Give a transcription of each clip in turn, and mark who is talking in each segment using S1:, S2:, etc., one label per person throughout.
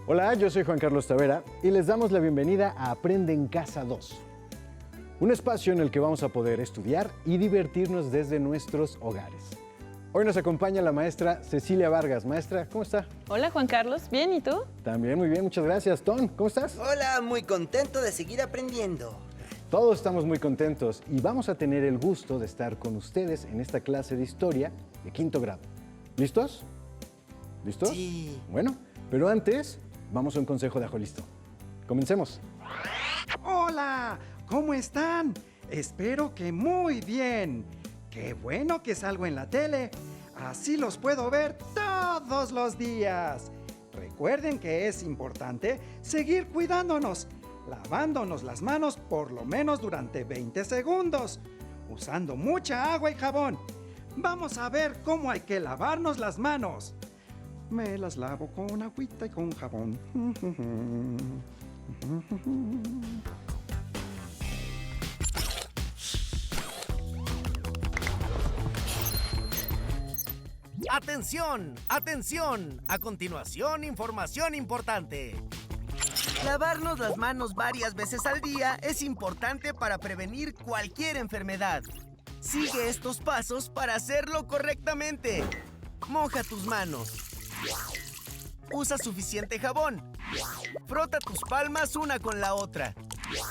S1: Hola, yo soy Juan Carlos Tavera y les damos la bienvenida a Aprende en Casa 2. Un espacio en el que vamos a poder estudiar y divertirnos desde nuestros hogares. Hoy nos acompaña la maestra Cecilia Vargas. Maestra, ¿cómo está?
S2: Hola Juan Carlos, ¿bien y tú?
S1: También muy bien, muchas gracias. Ton, ¿cómo estás?
S3: Hola, muy contento de seguir aprendiendo.
S1: Todos estamos muy contentos y vamos a tener el gusto de estar con ustedes en esta clase de historia de quinto grado. ¿Listos? ¿Listos?
S3: Sí.
S1: Bueno, pero antes vamos a un consejo de Ajo Listo. Comencemos.
S4: Hola, ¿cómo están? Espero que muy bien. Qué bueno que salgo en la tele. Así los puedo ver todos los días. Recuerden que es importante seguir cuidándonos, lavándonos las manos por lo menos durante 20 segundos, usando mucha agua y jabón. Vamos a ver cómo hay que lavarnos las manos. Me las lavo con agüita y con jabón.
S5: ¡Atención! ¡Atención! A continuación, información importante. Lavarnos las manos varias veces al día es importante para prevenir cualquier enfermedad. Sigue estos pasos para hacerlo correctamente. Moja tus manos. Usa suficiente jabón. Frota tus palmas una con la otra.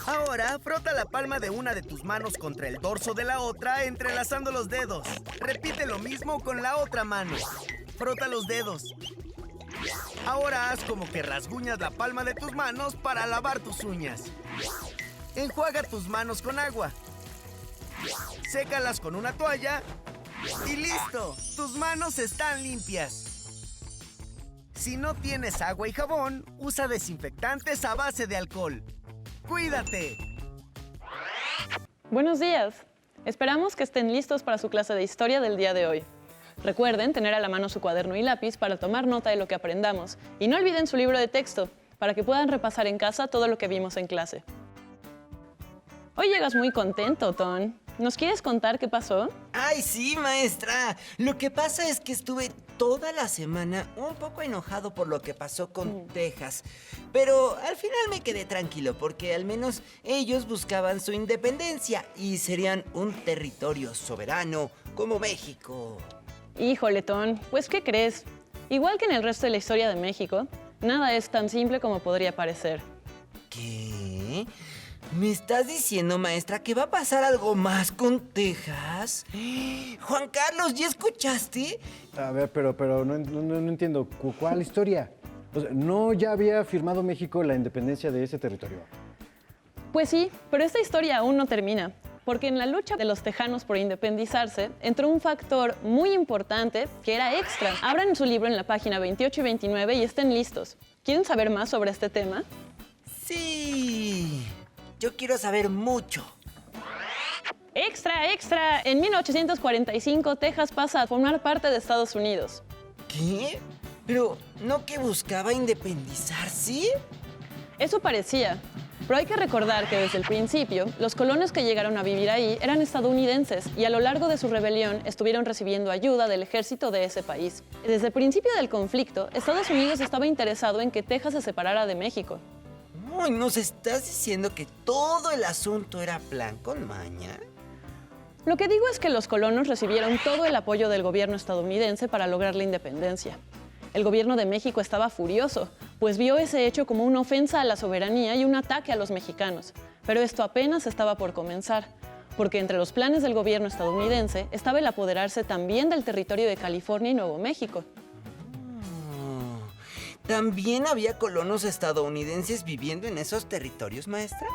S5: Ahora, frota la palma de una de tus manos contra el dorso de la otra, entrelazando los dedos. Repite lo mismo con la otra mano. Frota los dedos. Ahora haz como que rasguñas la palma de tus manos para lavar tus uñas. Enjuaga tus manos con agua. Sécalas con una toalla. ¡Y listo! ¡Tus manos están limpias! Si no tienes agua y jabón, usa desinfectantes a base de alcohol. ¡Cuídate!
S2: Buenos días. Esperamos que estén listos para su clase de historia del día de hoy. Recuerden tener a la mano su cuaderno y lápiz para tomar nota de lo que aprendamos. Y no olviden su libro de texto para que puedan repasar en casa todo lo que vimos en clase. Hoy llegas muy contento, Ton. ¿Nos quieres contar qué pasó?
S3: Ay, sí, maestra. Lo que pasa es que estuve toda la semana un poco enojado por lo que pasó con Texas. Pero al final me quedé tranquilo porque al menos ellos buscaban su independencia y serían un territorio soberano como México.
S2: Híjole, Ton, pues ¿qué crees? Igual que en el resto de la historia de México, nada es tan simple como podría parecer.
S3: ¿Qué? ¿Me estás diciendo, maestra, que va a pasar algo más con Texas? Juan Carlos, ¿ya escuchaste?
S1: A ver, pero no entiendo. ¿Cuál historia? O sea, ¿no ya había firmado México la independencia de ese territorio?
S2: Pues sí, pero esta historia aún no termina, porque en la lucha de los tejanos por independizarse entró un factor muy importante que era extra. Abran su libro en la página 28 y 29 y estén listos. ¿Quieren saber más sobre este tema?
S3: Sí, yo quiero saber mucho.
S2: ¡Extra, extra! En 1845, Texas pasa a formar parte de Estados Unidos.
S3: ¿Qué? ¿Pero no que buscaba independizarse?
S2: Eso parecía, pero hay que recordar que desde el principio, los colonos que llegaron a vivir ahí eran estadounidenses y a lo largo de su rebelión estuvieron recibiendo ayuda del ejército de ese país. Desde el principio del conflicto, Estados Unidos estaba interesado en que Texas se separara de México.
S3: Uy, ¿nos estás diciendo que todo el asunto era plan con maña?
S2: Lo que digo es que los colonos recibieron todo el apoyo del gobierno estadounidense para lograr la independencia. El gobierno de México estaba furioso, pues vio ese hecho como una ofensa a la soberanía y un ataque a los mexicanos. Pero esto apenas estaba por comenzar, porque entre los planes del gobierno estadounidense estaba el apoderarse también del territorio de California y Nuevo México.
S3: ¿También había colonos estadounidenses viviendo en esos territorios, maestra?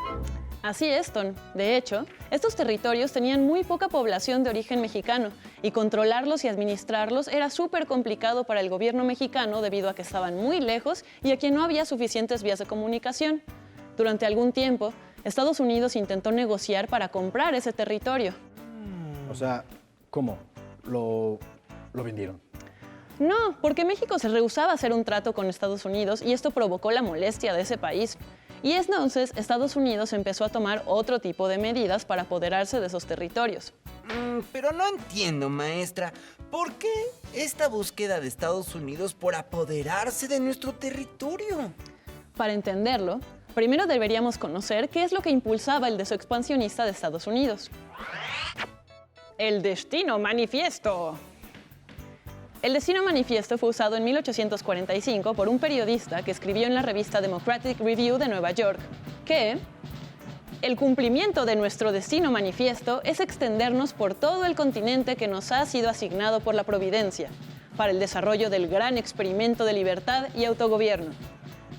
S2: Así es, Ton. De hecho, estos territorios tenían muy poca población de origen mexicano y controlarlos y administrarlos era súper complicado para el gobierno mexicano debido a que estaban muy lejos y a que no había suficientes vías de comunicación. Durante algún tiempo, Estados Unidos intentó negociar para comprar ese territorio.
S1: O sea, ¿cómo? ¿Lo vendieron?
S2: No, porque México se rehusaba a hacer un trato con Estados Unidos y esto provocó la molestia de ese país. Y entonces Estados Unidos empezó a tomar otro tipo de medidas para apoderarse de esos territorios.
S3: Pero no entiendo, maestra. ¿Por qué esta búsqueda de Estados Unidos por apoderarse de nuestro territorio?
S2: Para entenderlo, primero deberíamos conocer qué es lo que impulsaba el deseo expansionista de Estados Unidos. El Destino Manifiesto. El Destino Manifiesto fue usado en 1845 por un periodista que escribió en la revista Democratic Review de Nueva York que el cumplimiento de nuestro destino manifiesto es extendernos por todo el continente que nos ha sido asignado por la Providencia para el desarrollo del gran experimento de libertad y autogobierno.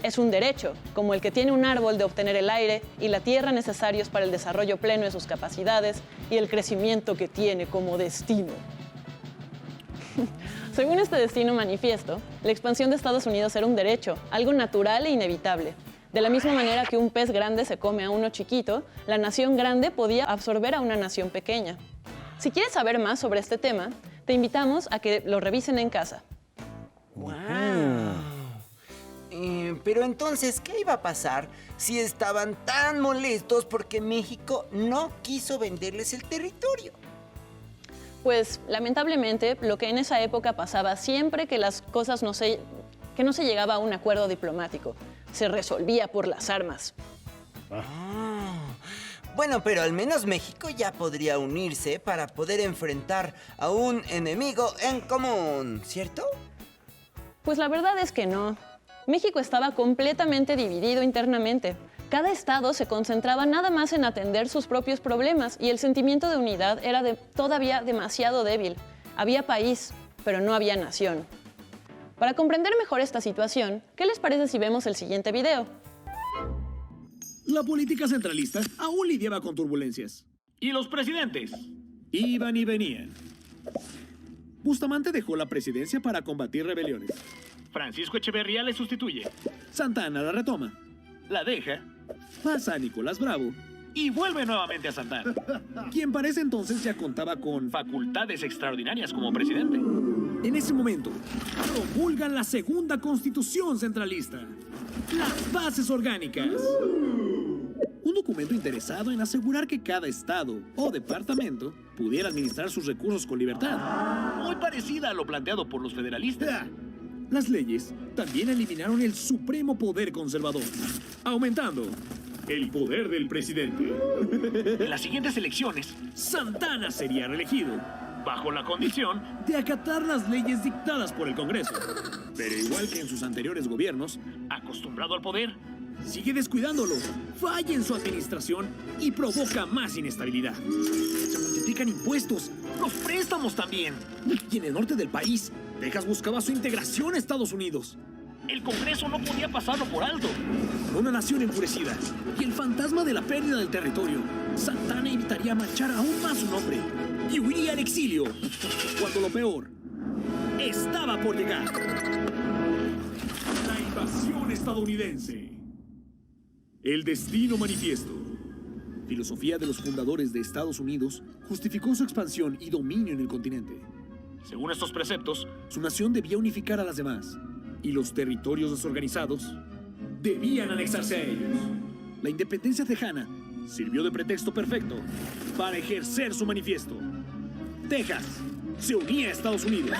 S2: Es un derecho, como el que tiene un árbol, de obtener el aire y la tierra necesarios para el desarrollo pleno de sus capacidades y el crecimiento que tiene como destino. Según este destino manifiesto, la expansión de Estados Unidos era un derecho, algo natural e inevitable. De la misma manera que un pez grande se come a uno chiquito, la nación grande podía absorber a una nación pequeña. Si quieres saber más sobre este tema, te invitamos a que lo revisen en casa.
S3: ¡Wow! Pero entonces, ¿qué iba a pasar si estaban tan molestos porque México no quiso venderles el territorio?
S2: Pues, lamentablemente, lo que en esa época pasaba siempre que las cosas no se llegaba a un acuerdo diplomático. Se resolvía por las armas.
S3: Bueno, pero al menos México ya podría unirse para poder enfrentar a un enemigo en común, ¿cierto?
S2: Pues la verdad es que no. México estaba completamente dividido internamente. Cada estado se concentraba nada más en atender sus propios problemas y el sentimiento de unidad era todavía demasiado débil. Había país, pero no había nación. Para comprender mejor esta situación, ¿qué les parece si vemos el siguiente video?
S6: La política centralista aún lidiaba con turbulencias. Y los presidentes iban y venían. Bustamante dejó la presidencia para combatir rebeliones. Francisco Echeverría le sustituye. Santana la retoma. La deja. Pasa a Nicolás Bravo. Y vuelve nuevamente a Santana, quien para ese entonces ya contaba con facultades extraordinarias como presidente. En ese momento, promulgan la segunda constitución centralista, las bases orgánicas. Un documento interesado en asegurar que cada estado o departamento pudiera administrar sus recursos con libertad. Muy parecida a lo planteado por los federalistas. Las leyes también eliminaron el supremo poder conservador, aumentando el poder del presidente. En las siguientes elecciones, Santana sería reelegido, bajo la condición de acatar las leyes dictadas por el Congreso. Pero igual que en sus anteriores gobiernos, acostumbrado al poder, sigue descuidándolo, falla en su administración y provoca más inestabilidad. Se multiplican impuestos, los préstamos también. Y en el norte del país, Texas buscaba su integración a Estados Unidos. El Congreso no podía pasarlo por alto. Una nación enfurecida y el fantasma de la pérdida del territorio, Santana evitaría manchar aún más su nombre y huiría al exilio, cuando lo peor estaba por llegar. La invasión estadounidense. El Destino Manifiesto. Filosofía de los fundadores de Estados Unidos justificó su expansión y dominio en el continente. Según estos preceptos, su nación debía unificar a las demás y los territorios desorganizados debían anexarse a ellos. La independencia tejana sirvió de pretexto perfecto para ejercer su manifiesto. Texas se unía a Estados Unidos.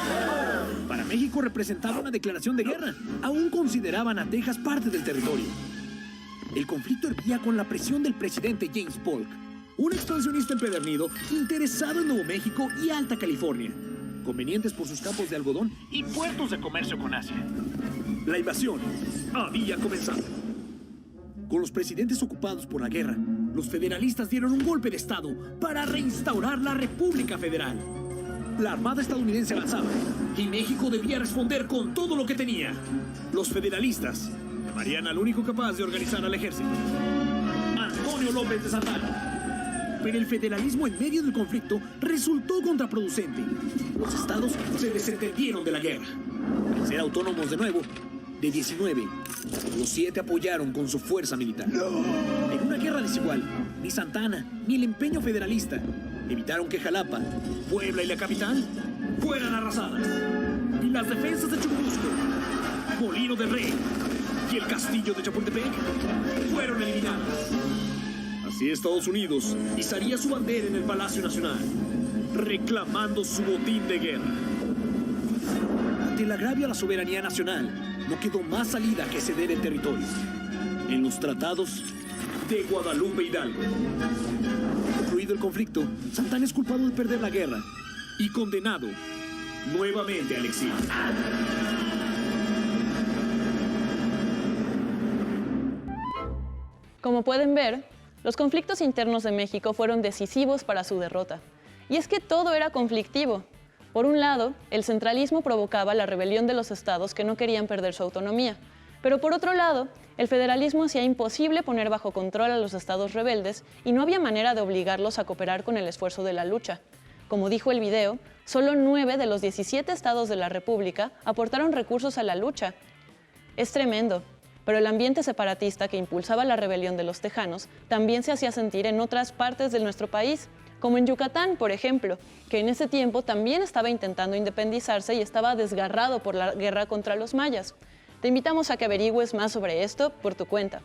S6: Para México representaba una declaración de guerra. Aún consideraban a Texas parte del territorio. El conflicto hervía con la presión del presidente James Polk, un expansionista empedernido interesado en Nuevo México y Alta California, convenientes por sus campos de algodón y puertos de comercio con Asia. La invasión había comenzado. Con los presidentes ocupados por la guerra, los federalistas dieron un golpe de estado para reinstaurar la República Federal. La Armada estadounidense avanzaba y México debía responder con todo lo que tenía. Los federalistas llamarían al único capaz de organizar al ejército, Antonio López de Santana. Pero el federalismo en medio del conflicto resultó contraproducente. Los estados se desentendieron de la guerra. Al ser autónomos de nuevo, de 19, los 7 apoyaron con su fuerza militar. En una guerra desigual, ni Santana ni el empeño federalista evitaron que Jalapa, Puebla y la capital fueran arrasadas. Y las defensas de Churubusco, Molino del Rey y el castillo de Chapultepec fueron eliminadas. Así Estados Unidos izaría su bandera en el Palacio Nacional, reclamando su botín de guerra. Ante el agravio a la soberanía nacional, no quedó más salida que ceder el territorio. en los tratados de Guadalupe Hidalgo. Concluido el conflicto, Santana es culpado de perder la guerra y condenado nuevamente al exilio.
S2: Como pueden ver, los conflictos internos de México fueron decisivos para su derrota. Y es que todo era conflictivo. Por un lado, el centralismo provocaba la rebelión de los estados que no querían perder su autonomía. Pero por otro lado, el federalismo hacía imposible poner bajo control a los estados rebeldes y no había manera de obligarlos a cooperar con el esfuerzo de la lucha. Como dijo el video, solo 9 de los 17 estados de la República aportaron recursos a la lucha. Es tremendo, pero el ambiente separatista que impulsaba la rebelión de los tejanos también se hacía sentir en otras partes de nuestro país, como en Yucatán, por ejemplo, que en ese tiempo también estaba intentando independizarse y estaba desgarrado por la guerra contra los mayas. Te invitamos a que averigües más sobre esto por tu cuenta.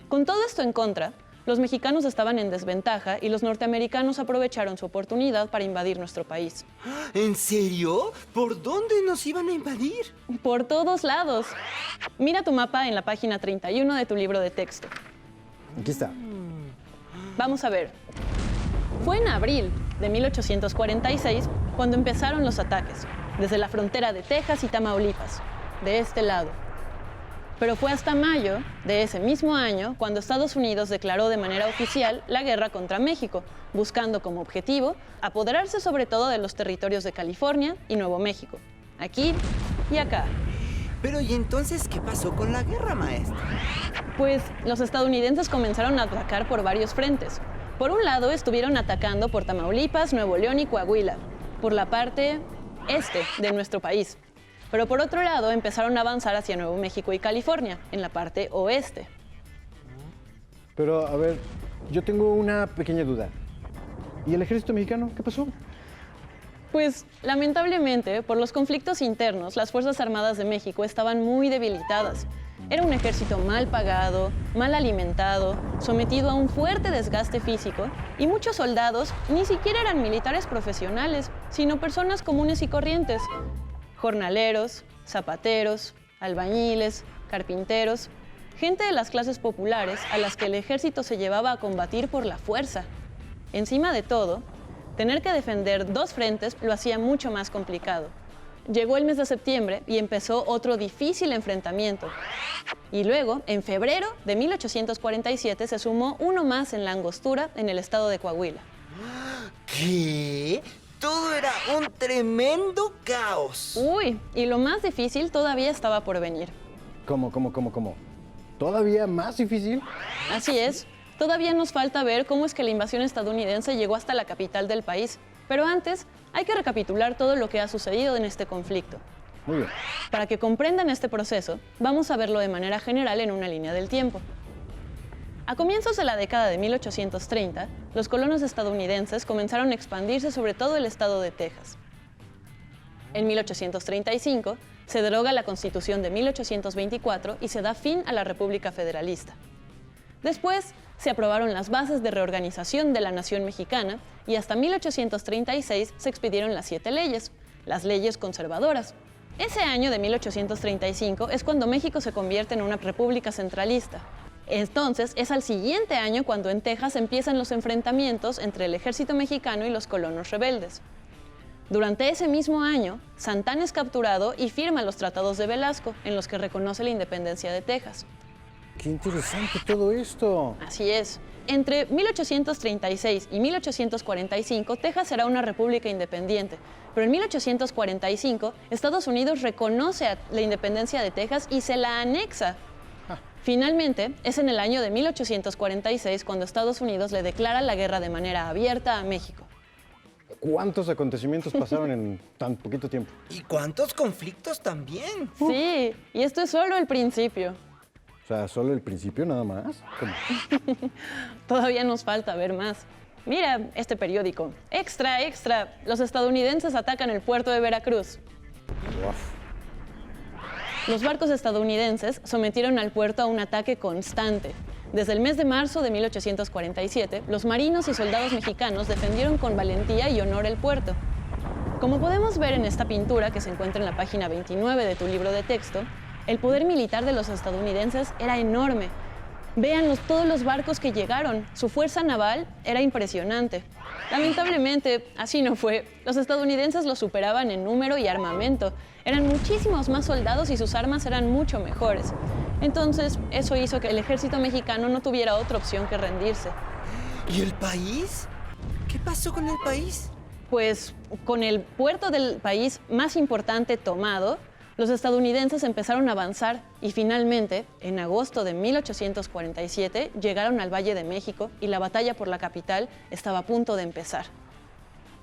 S2: Con todo esto en contra, los mexicanos estaban en desventaja y los norteamericanos aprovecharon su oportunidad para invadir nuestro país.
S3: ¿En serio? ¿Por dónde nos iban a invadir?
S2: Por todos lados. Mira tu mapa en la página 31 de tu libro de texto.
S1: Aquí está.
S2: Vamos a ver. Fue en abril de 1846 cuando empezaron los ataques, desde la frontera de Texas y Tamaulipas, de este lado. Pero fue hasta mayo de ese mismo año cuando Estados Unidos declaró de manera oficial la guerra contra México, buscando como objetivo apoderarse sobre todo de los territorios de California y Nuevo México, aquí y acá.
S3: Pero ¿y entonces qué pasó con la guerra, maestra?
S2: Pues los estadounidenses comenzaron a atacar por varios frentes. Por un lado, estuvieron atacando por Tamaulipas, Nuevo León y Coahuila, por la parte este de nuestro país. Pero por otro lado, empezaron a avanzar hacia Nuevo México y California, en la parte oeste.
S1: Pero, a ver, yo tengo una pequeña duda. ¿Y el ejército mexicano? ¿Qué pasó?
S2: Pues, lamentablemente, por los conflictos internos, las Fuerzas Armadas de México estaban muy debilitadas. Era un ejército mal pagado, mal alimentado, sometido a un fuerte desgaste físico, y muchos soldados ni siquiera eran militares profesionales, sino personas comunes y corrientes. Jornaleros, zapateros, albañiles, carpinteros, gente de las clases populares a las que el ejército se llevaba a combatir por la fuerza. Encima de todo, tener que defender dos frentes lo hacía mucho más complicado. Llegó el mes de septiembre y empezó otro difícil enfrentamiento. Y luego, en febrero de 1847, se sumó uno más en la Angostura, en el estado de Coahuila.
S3: ¿Qué? Todo era un tremendo caos.
S2: Uy, y lo más difícil todavía estaba por venir.
S1: ¿Cómo? ¿Todavía más difícil?
S2: Así es, todavía nos falta ver cómo es que la invasión estadounidense llegó hasta la capital del país. Pero antes, hay que recapitular todo lo que ha sucedido en este conflicto.
S1: Muy bien.
S2: Para que comprendan este proceso, vamos a verlo de manera general en una línea del tiempo. A comienzos de la década de 1830, los colonos estadounidenses comenzaron a expandirse sobre todo el estado de Texas. En 1835, se deroga la Constitución de 1824 y se da fin a la República Federalista. Después, se aprobaron las bases de reorganización de la nación mexicana y hasta 1836 se expidieron las 7 leyes, las leyes conservadoras. Ese año de 1835 es cuando México se convierte en una república centralista. Entonces, es al siguiente año cuando en Texas empiezan los enfrentamientos entre el ejército mexicano y los colonos rebeldes. Durante ese mismo año, Santana es capturado y firma los tratados de Velasco, en los que reconoce la independencia de Texas.
S1: ¡Qué interesante todo esto!
S2: Así es. Entre 1836 y 1845, Texas será una república independiente, pero en 1845, Estados Unidos reconoce la independencia de Texas y se la anexa. Finalmente, es en el año de 1846 cuando Estados Unidos le declara la guerra de manera abierta a México.
S1: ¿Cuántos acontecimientos pasaron en tan poquito tiempo?
S3: ¿Y cuántos conflictos también?
S2: Sí, y esto es solo el principio.
S1: O sea, ¿solo el principio nada más? ¿Cómo?
S2: Todavía nos falta ver más. Mira este periódico. Extra, extra. Los estadounidenses atacan el puerto de Veracruz.
S1: Uf.
S2: Los barcos estadounidenses sometieron al puerto a un ataque constante. Desde el mes de marzo de 1847, los marinos y soldados mexicanos defendieron con valentía y honor el puerto. Como podemos ver en esta pintura que se encuentra en la página 29 de tu libro de texto, el poder militar de los estadounidenses era enorme. Vean todos los barcos que llegaron. Su fuerza naval era impresionante. Lamentablemente, así no fue. Los estadounidenses los superaban en número y armamento. Eran muchísimos más soldados y sus armas eran mucho mejores. Entonces, eso hizo que el ejército mexicano no tuviera otra opción que rendirse.
S3: ¿Y el país? ¿Qué pasó con el país?
S2: Pues con el puerto del país más importante tomado, los estadounidenses empezaron a avanzar y finalmente, en agosto de 1847, llegaron al Valle de México y la batalla por la capital estaba a punto de empezar.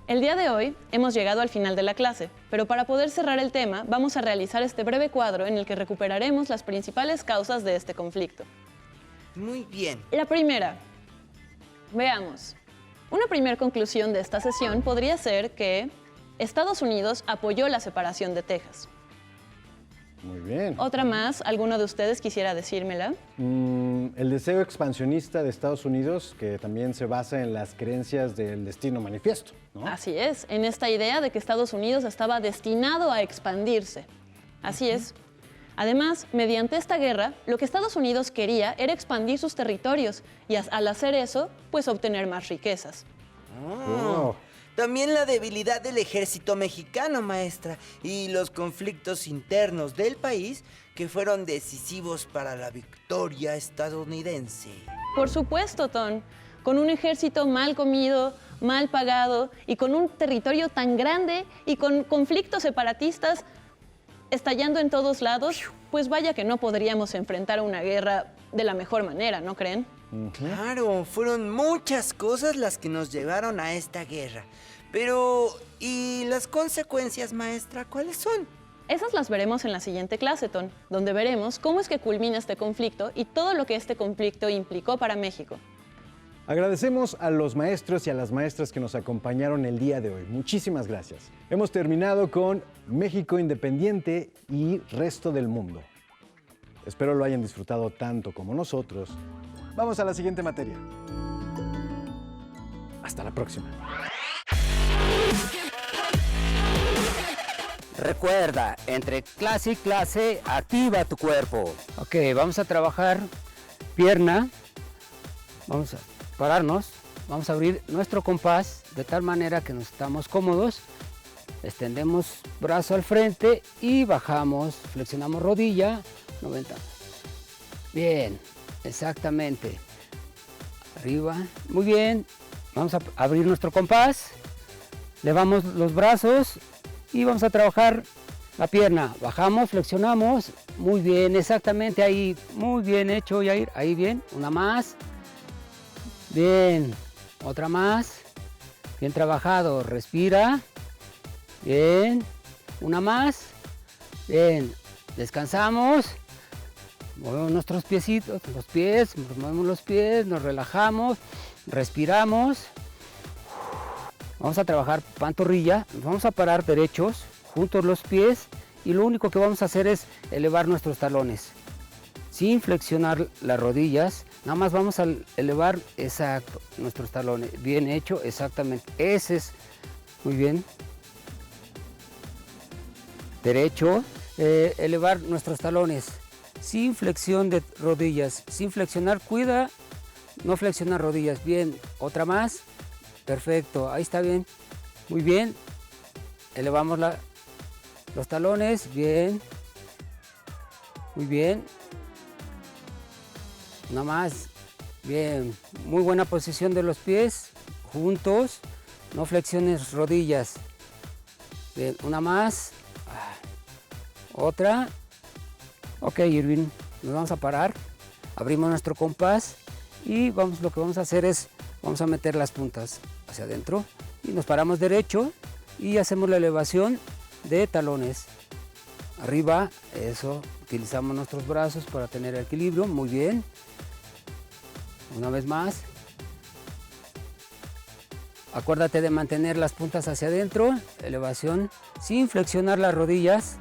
S2: El día de hoy hemos llegado al final de la clase, pero para poder cerrar el tema vamos a realizar este breve cuadro en el que recuperaremos las principales causas de este conflicto.
S3: Muy bien.
S2: La primera. Veamos. Una primera conclusión de esta sesión podría ser que Estados Unidos apoyó la separación de Texas.
S1: Muy bien.
S2: Otra más, ¿alguno de ustedes quisiera decírmela?
S1: El deseo expansionista de Estados Unidos, que también se basa en las creencias del destino manifiesto, ¿no?
S2: Así es, en esta idea de que Estados Unidos estaba destinado a expandirse. Así es. Además, mediante esta guerra, lo que Estados Unidos quería era expandir sus territorios y al hacer eso, pues obtener más riquezas.
S1: Oh.
S3: También la debilidad del ejército mexicano, maestra, y los conflictos internos del país que fueron decisivos para la victoria estadounidense.
S2: Por supuesto, Ton. Con un ejército mal comido, mal pagado y con un territorio tan grande y con conflictos separatistas estallando en todos lados, pues vaya que no podríamos enfrentar una guerra de la mejor manera, ¿no creen?
S3: Claro, fueron muchas cosas las que nos llevaron a esta guerra. Pero, ¿y las consecuencias, maestra, cuáles son?
S2: Esas las veremos en la siguiente clase, Ton, donde veremos cómo es que culmina este conflicto y todo lo que este conflicto implicó para México.
S1: Agradecemos a los maestros y a las maestras que nos acompañaron el día de hoy. Muchísimas gracias. Hemos terminado con México independiente y resto del mundo. Espero lo hayan disfrutado tanto como nosotros. Vamos a la siguiente materia. Hasta la próxima.
S7: Recuerda, entre clase y clase, activa tu cuerpo. Ok, vamos a trabajar pierna. Vamos a pararnos. Vamos a abrir nuestro compás de tal manera que nos estamos cómodos. Extendemos brazo al frente y bajamos, flexionamos rodilla, 90. Bien, exactamente. Arriba, muy bien. Vamos a abrir nuestro compás. Levamos los brazos y vamos a trabajar la pierna. Bajamos, flexionamos. Muy bien, exactamente ahí. Muy bien hecho, Yair. Ahí bien. Una más. Bien. Otra más. Bien trabajado. Respira. Bien. Una más. Bien. Descansamos. Movemos nuestros piecitos, los pies. Movemos los pies. Nos relajamos. Respiramos. Vamos a trabajar pantorrilla, nos vamos a parar derechos, juntos los pies y lo único que vamos a hacer es elevar nuestros talones. Sin flexionar las rodillas, nada más vamos a elevar, exacto, nuestros talones. Bien hecho, exactamente. Ese es, muy bien. Derecho, elevar nuestros talones. Sin flexión de rodillas, sin flexionar, cuida, no flexionar rodillas. Bien, otra más. Perfecto, ahí está bien. Muy bien. Elevamos los talones. Bien. Muy bien. Una más. Bien. Muy buena posición de los pies. Juntos. No flexiones rodillas. Bien. Una más. Otra. Ok, Irving. Nos vamos a parar. Abrimos nuestro compás. Y lo que vamos a hacer es, vamos a meter las puntas hacia adentro y nos paramos derecho y hacemos la elevación de talones. Arriba, eso, utilizamos nuestros brazos para tener equilibrio, muy bien. Una vez más. Acuérdate de mantener las puntas hacia adentro, elevación, sin flexionar las rodillas.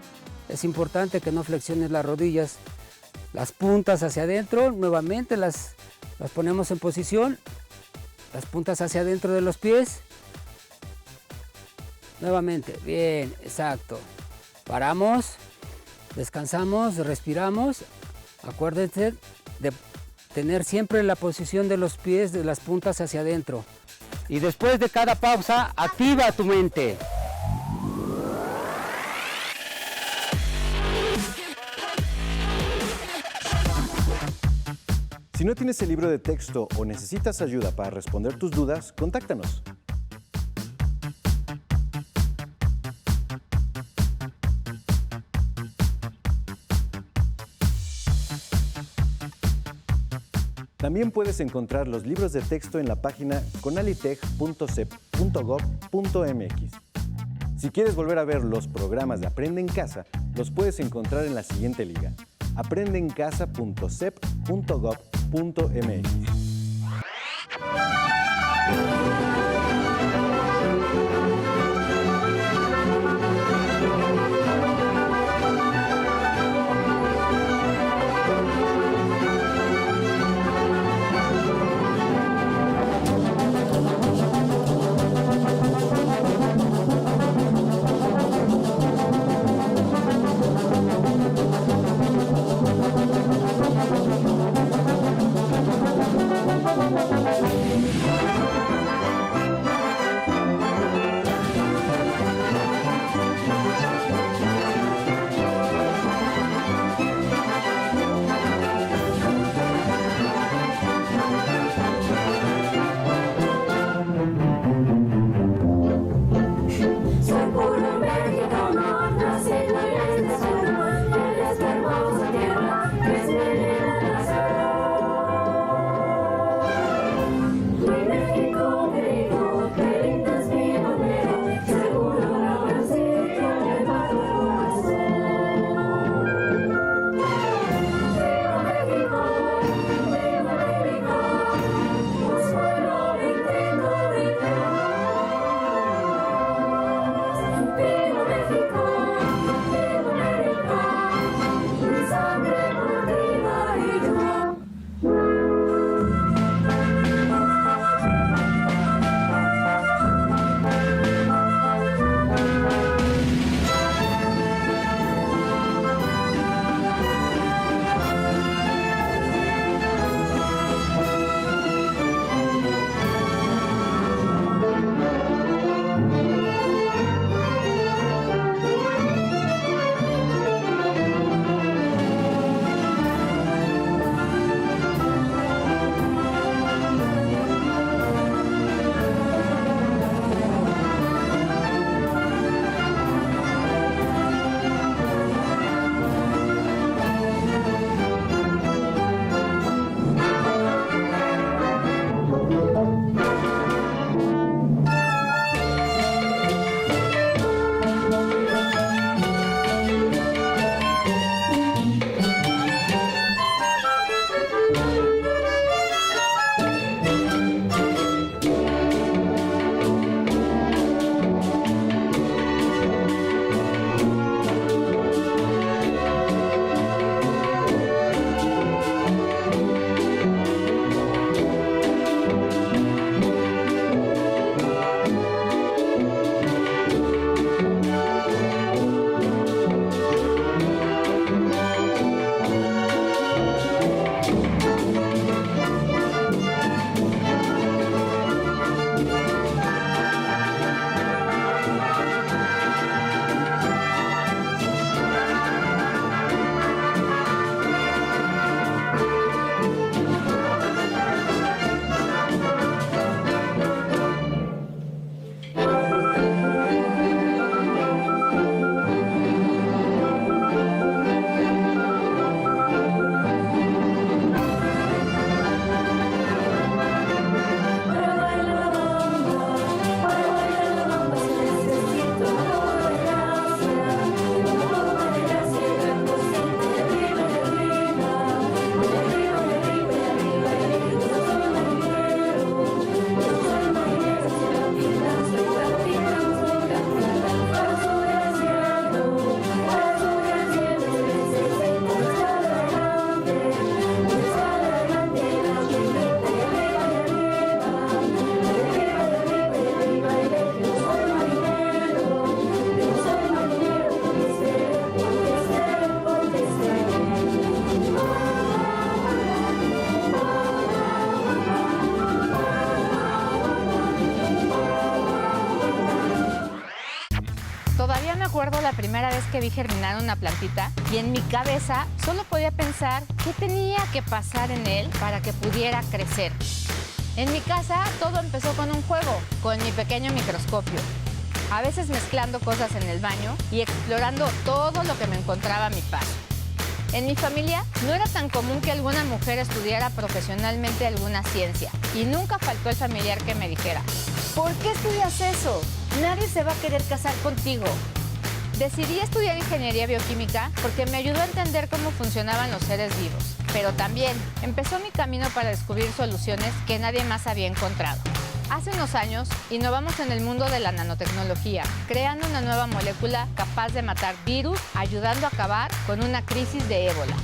S7: Es importante que no flexiones las rodillas. Las puntas hacia adentro, nuevamente las ponemos en posición. Las puntas hacia adentro de los pies. Nuevamente, bien, exacto. Paramos, descansamos, respiramos. Acuérdense de tener siempre la posición de los pies, de las puntas hacia adentro. Y después de cada pausa, activa tu mente.
S1: Si no tienes el libro de texto o necesitas ayuda para responder tus dudas, contáctanos. También puedes encontrar los libros de texto en la página conalitech.cep.gov.mx. Si quieres volver a ver los programas de Aprende en Casa, los puedes encontrar en la siguiente liga: aprendeencasa.cep.gov.mx.
S8: recuerdo la primera vez que vi germinar una plantita y en mi cabeza solo podía pensar qué tenía que pasar en él para que pudiera crecer. En mi casa todo empezó con un juego, con mi pequeño microscopio. A veces mezclando cosas en el baño y explorando todo lo que me encontraba a mi paso. En mi familia no era tan común que alguna mujer estudiara profesionalmente alguna ciencia y nunca faltó el familiar que me dijera: ¿por qué estudias eso? Nadie se va a querer casar contigo. Decidí estudiar ingeniería bioquímica porque me ayudó a entender cómo funcionaban los seres vivos, pero también empezó mi camino para descubrir soluciones que nadie más había encontrado. Hace unos años innovamos en el mundo de la nanotecnología, creando una nueva molécula capaz de matar virus, ayudando a acabar con una crisis de ébola.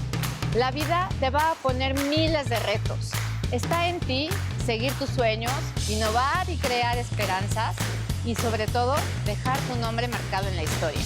S8: La vida te va a poner miles de retos. Está en ti seguir tus sueños, innovar y crear esperanzas y sobre todo dejar tu nombre marcado en la historia.